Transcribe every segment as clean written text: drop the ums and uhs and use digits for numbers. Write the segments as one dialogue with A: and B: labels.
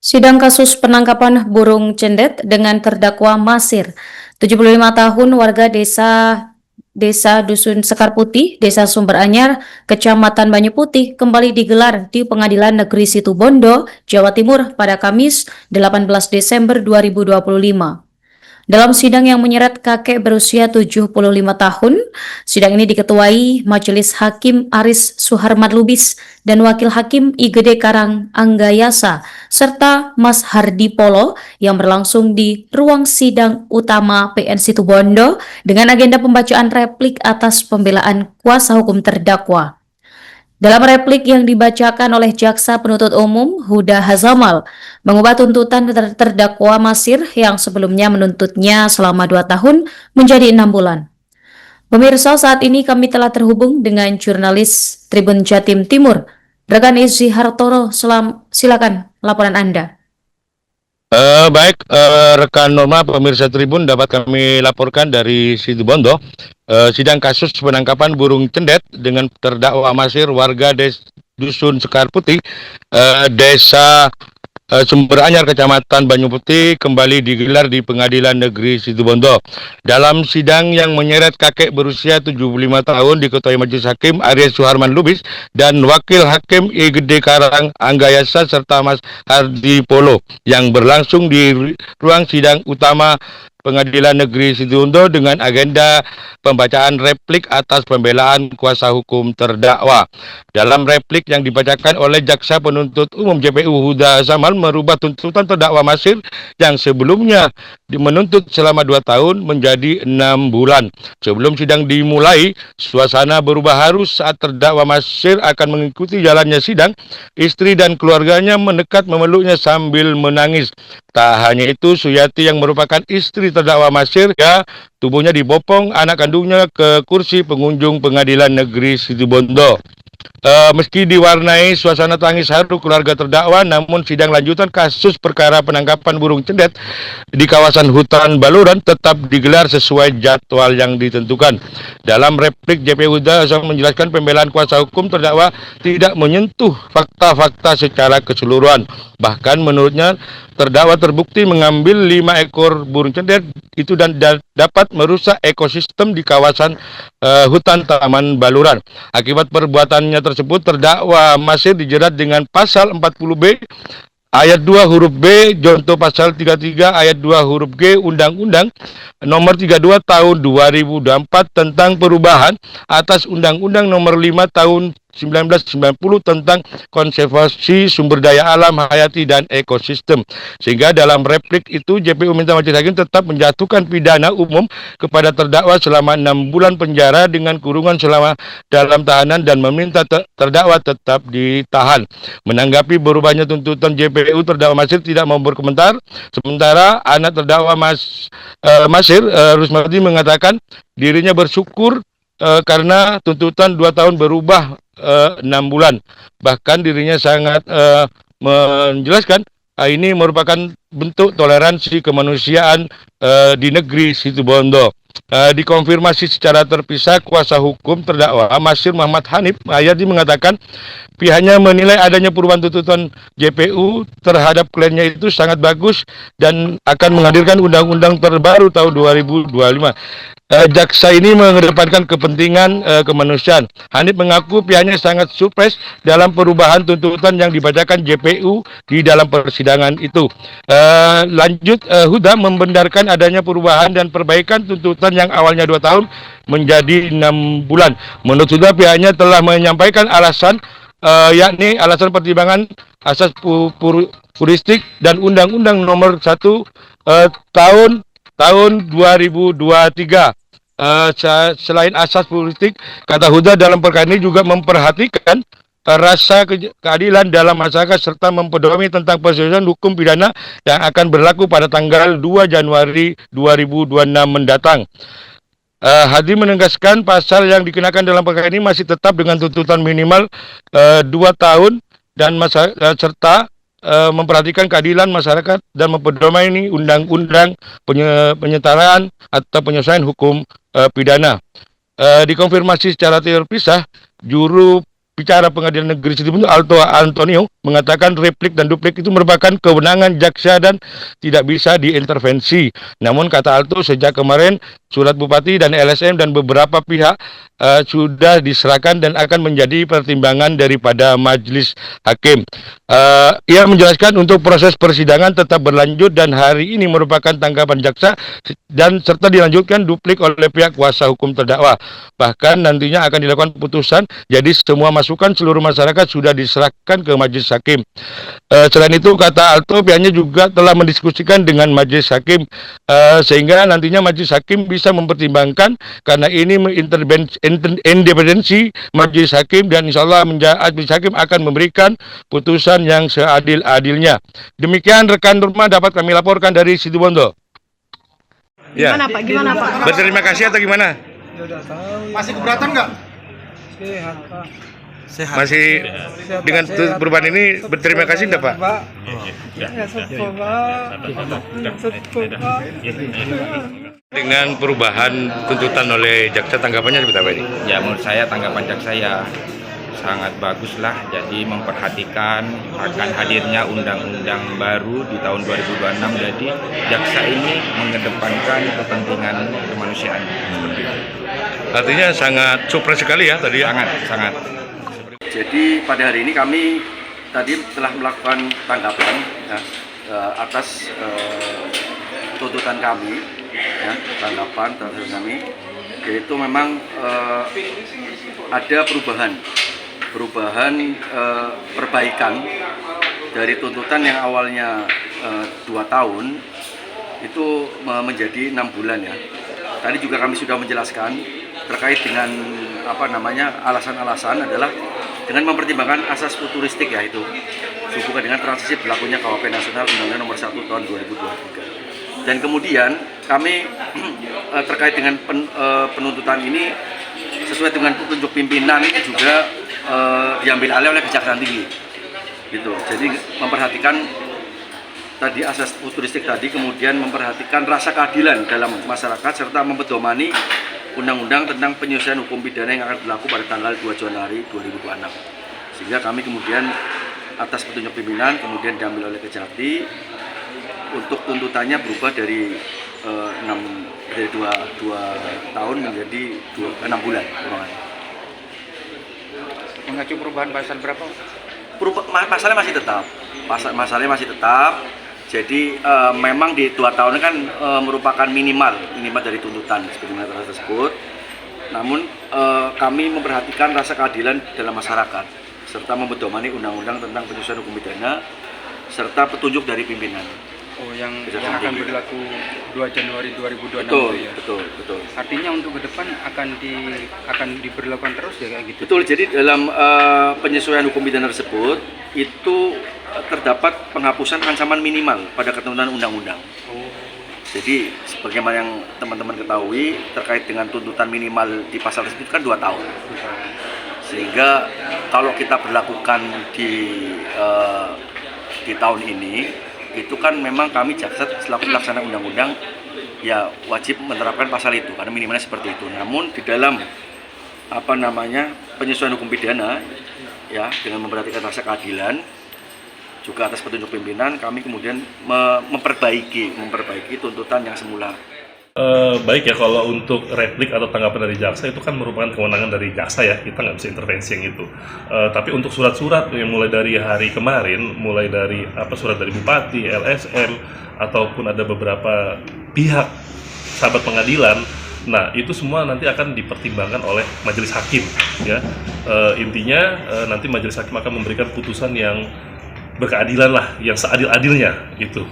A: Sidang kasus penangkapan burung cendet dengan terdakwa Masir, 75 tahun warga Desa Dusun Sekar Putih, Desa Sumber Anyar, Kecamatan Banyu Putih kembali digelar di Pengadilan Negeri Situbondo, Jawa Timur pada Kamis 18 Desember 2025. Dalam sidang yang menyeret kakek berusia 75 tahun, sidang ini diketuai Majelis Hakim Aris Suharmat Lubis dan Wakil Hakim IGD Karang Anggayasa, serta Mas Hardi Polo yang berlangsung di ruang sidang utama PN Situbondo dengan agenda pembacaan replik atas pembelaan kuasa hukum terdakwa. Dalam replik yang dibacakan oleh Jaksa Penuntut Umum Huda Hazamal, mengubah tuntutan terdakwa Masir yang sebelumnya menuntutnya selama 2 tahun menjadi 6 bulan. Pemirsa, saat ini kami telah terhubung dengan jurnalis Tribun Jatim Timur, Rekan Izzi Hartoro. Silakan laporan Anda.
B: Rekan Norma, pemirsa Tribun, dapat kami laporkan dari Situbondo. Sidang kasus penangkapan burung cendet dengan terdakwa Masir warga Dusun Sekar Putih, Desa Sumber Anyar, Kecamatan Banyu Putih kembali digelar di Pengadilan Negeri Situbondo. Dalam sidang yang menyeret kakek berusia 75 tahun diketuai Majelis Hakim Aris Suharman Lubis dan Wakil Hakim IGD Karang Anggayasa serta Mas Hardi Polo yang berlangsung di ruang sidang utama Pengadilan Negeri Situbondo dengan agenda pembacaan replik atas pembelaan kuasa hukum terdakwa. Dalam replik yang dibacakan oleh Jaksa Penuntut Umum JPU Huda Hazamal merubah tuntutan terdakwa Masir yang sebelumnya menuntut selama 2 tahun menjadi 6 bulan. Sebelum sidang dimulai, suasana berubah haru saat terdakwa Masir akan mengikuti jalannya sidang. Istri dan keluarganya mendekat memeluknya sambil menangis. Tak hanya itu, Suyati yang merupakan istri terdakwa Masir, tubuhnya dibopong anak kandungnya ke kursi pengunjung Pengadilan Negeri Situbondo. Meski diwarnai suasana tangis haru keluarga terdakwa, namun sidang lanjutan kasus perkara penangkapan burung cendet di kawasan hutan Baluran tetap digelar sesuai jadwal yang ditentukan. Dalam replik JPU Huda menjelaskan pembelaan kuasa hukum terdakwa tidak menyentuh fakta-fakta secara keseluruhan. Bahkan menurutnya terdakwa terbukti mengambil 5 ekor burung cendet itu dan dapat merusak ekosistem di kawasan hutan Taman Baluran. Akibat perbuatannya tersebut, terdakwa Masir dijerat dengan pasal 40B ayat 2 huruf B, contoh pasal 33 ayat 2 huruf G Undang-Undang nomor 32 tahun 2024 tentang perubahan atas Undang-Undang nomor 5 tahun 1990 tentang konservasi sumber daya alam hayati dan ekosistem. Sehingga dalam replik itu JPU minta Majelis Hakim tetap menjatuhkan pidana umum kepada terdakwa selama 6 bulan penjara dengan kurungan selama dalam tahanan dan meminta terdakwa tetap ditahan. Menanggapi berubahnya tuntutan JPU, terdakwa Masir tidak mau berkomentar. Sementara anak terdakwa Masir, Rusmadi, mengatakan dirinya bersyukur karena tuntutan 2 tahun berubah 6 bulan. Bahkan dirinya sangat menjelaskan ini merupakan bentuk toleransi kemanusiaan di negeri Situbondo. Dikonfirmasi secara terpisah, kuasa hukum terdakwa Masir Muhammad Hanif Hayati mengatakan pihaknya menilai adanya perubahan tuntutan JPU terhadap kliennya itu sangat bagus dan akan menghadirkan undang-undang terbaru tahun 2025. Jaksa ini mengedepankan kepentingan kemanusiaan. Hanif mengaku pihaknya sangat surprise dalam perubahan tuntutan yang dibacakan JPU di dalam persidangan itu. Lanjut, Huda membenarkan adanya perubahan dan perbaikan tuntutan yang awalnya 2 tahun menjadi 6 bulan. Menurut Huda, pihaknya telah menyampaikan alasan yakni alasan pertimbangan asas puristik dan Undang-Undang nomor 1 tahun 2023. Selain asas politik, kata Huda, dalam perkara ini juga memperhatikan rasa keadilan dalam masyarakat serta mempedomi tentang perselisihan hukum pidana yang akan berlaku pada tanggal 2 Januari 2026 mendatang. Hadi menegaskan pasal yang dikenakan dalam perkara ini masih tetap dengan tuntutan minimal 2 tahun dan serta memperhatikan keadilan masyarakat dan mempedomani undang-undang penyetaraan atau penyelesaian hukum pidana. Dikonfirmasi secara terpisah, juru bicara Pengadilan Negeri Situbondo Alto Antonio mengatakan replik dan duplik itu merupakan kewenangan jaksa dan tidak bisa diintervensi. Namun kata Alto, sejak kemarin surat Bupati dan LSM dan beberapa pihak sudah diserahkan dan akan menjadi pertimbangan daripada majelis hakim. Ia menjelaskan untuk proses persidangan tetap berlanjut dan hari ini merupakan tanggapan jaksa dan serta dilanjutkan duplik oleh pihak kuasa hukum terdakwa. Bahkan nantinya akan dilakukan putusan, jadi semua masukan seluruh masyarakat sudah diserahkan ke majelis hakim. Selain itu, kata Alto, pihaknya juga telah mendiskusikan dengan majelis hakim sehingga nantinya majelis hakim bisa mempertimbangkan karena ini independensi majelis hakim dan insya Allah majelis hakim akan memberikan putusan yang seadil-adilnya. Demikian rekan Nurma dapat kami laporkan dari Situbondo.
C: Gimana Pak? Gimana Pak?
B: Berterima kasih atau gimana?
D: Masih keberatan nggak?
C: Sehat Pak.
D: Sehat.
B: Masih dengan perubahan ini berterima kasih enggak Pak?
C: Ya sepuh Pak. Sepuh Pak.
B: Dengan perubahan tuntutan oleh jaksa, tanggapannya seperti apa ini?
E: Ya menurut saya tanggapan jaksa ya sangat bagus lah, jadi memperhatikan akan hadirnya undang-undang baru di tahun 2026, jadi jaksa ini mengedepankan kepentingan kemanusiaan seperti itu.
B: Artinya sangat super sekali ya tadi ya?
E: Sangat.
F: Jadi pada hari ini kami tadi telah melakukan tanggapan ya, atas tuntutan kami, ya, tanggapan terhadap kami, yaitu memang ada perubahan perbaikan dari tuntutan yang awalnya 2 tahun itu menjadi 6 bulan ya. Tadi juga kami sudah menjelaskan terkait dengan alasan-alasan adalah dengan mempertimbangkan asas futuristik ya, itu sehubungan dengan transisi berlakunya KUHP Nasional Undang-Undang Nomor 1 Tahun 2023. Dan kemudian kami terkait dengan penuntutan ini sesuai dengan petunjuk pimpinan juga diambil alih oleh Kejaksaan Tinggi. Gitu. Jadi memperhatikan tadi asas futuristik tadi, kemudian memperhatikan rasa keadilan dalam masyarakat serta mempedomani Undang-Undang tentang penyelesaian hukum pidana yang akan berlaku pada tanggal 2 Januari 2026. Sehingga kami kemudian atas petunjuk pimpinan kemudian diambil oleh Kejati untuk tuntutannya berubah dari 2 tahun menjadi 6 bulan.
E: Mengacu perubahan pasal berapa?
F: Pasalnya masih tetap. Jadi memang di 2 tahun kan merupakan minimal dari tuntutan sebagaimana tersebut. Namun kami memperhatikan rasa keadilan dalam masyarakat serta mempedomani Undang-Undang tentang penyelesaian hukum pidana serta petunjuk dari pimpinan.
G: Oh, yang akan berlaku 2 Januari 2026 ya?
F: Betul.
G: Artinya untuk ke depan akan diberlakukan terus ya kayak gitu?
F: Betul, jadi dalam penyesuaian hukum pidana tersebut itu terdapat penghapusan ancaman minimal pada ketentuan undang-undang. Jadi sebagaimana yang teman-teman ketahui terkait dengan tuntutan minimal di pasal tersebut kan 2 tahun. Sehingga kalau kita berlakukan di tahun ini itu kan memang kami jaksa selaku pelaksana undang-undang ya wajib menerapkan pasal itu karena minimalnya seperti itu. Namun di dalam penyesuaian hukum pidana ya dengan memperhatikan rasa keadilan juga atas petunjuk pimpinan kami kemudian memperbaiki tuntutan yang semula.
H: Baik ya, kalau untuk replik atau tanggapan dari jaksa itu kan merupakan kewenangan dari jaksa ya, kita nggak bisa intervensi yang itu. Tapi untuk surat-surat yang mulai dari hari kemarin, mulai dari surat dari Bupati, LSM, ataupun ada beberapa pihak sahabat pengadilan, nah itu semua nanti akan dipertimbangkan oleh majelis hakim ya. Intinya nanti majelis hakim akan memberikan putusan yang berkeadilan lah, yang seadil-adilnya itu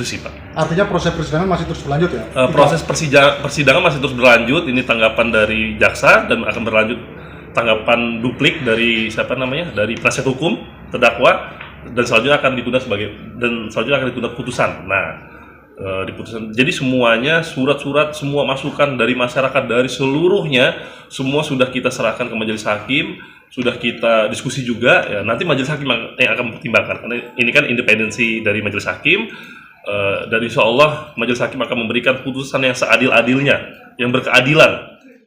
H: sih Pak.
D: Artinya proses persidangan masih terus berlanjut ya?
H: Proses persidangan masih terus berlanjut. Ini tanggapan dari jaksa dan akan berlanjut tanggapan duplik dari dari penasihat hukum terdakwa dan selanjutnya akan ditunda putusan. Nah, di putusan. Jadi semuanya surat-surat, semua masukan dari masyarakat dari seluruhnya semua sudah kita serahkan ke majelis hakim. Sudah kita diskusi juga, ya, nanti majelis hakim yang akan mempertimbangkan. Karena ini kan independensi dari majelis hakim, dan insya Allah majelis hakim akan memberikan putusan yang seadil-adilnya, yang berkeadilan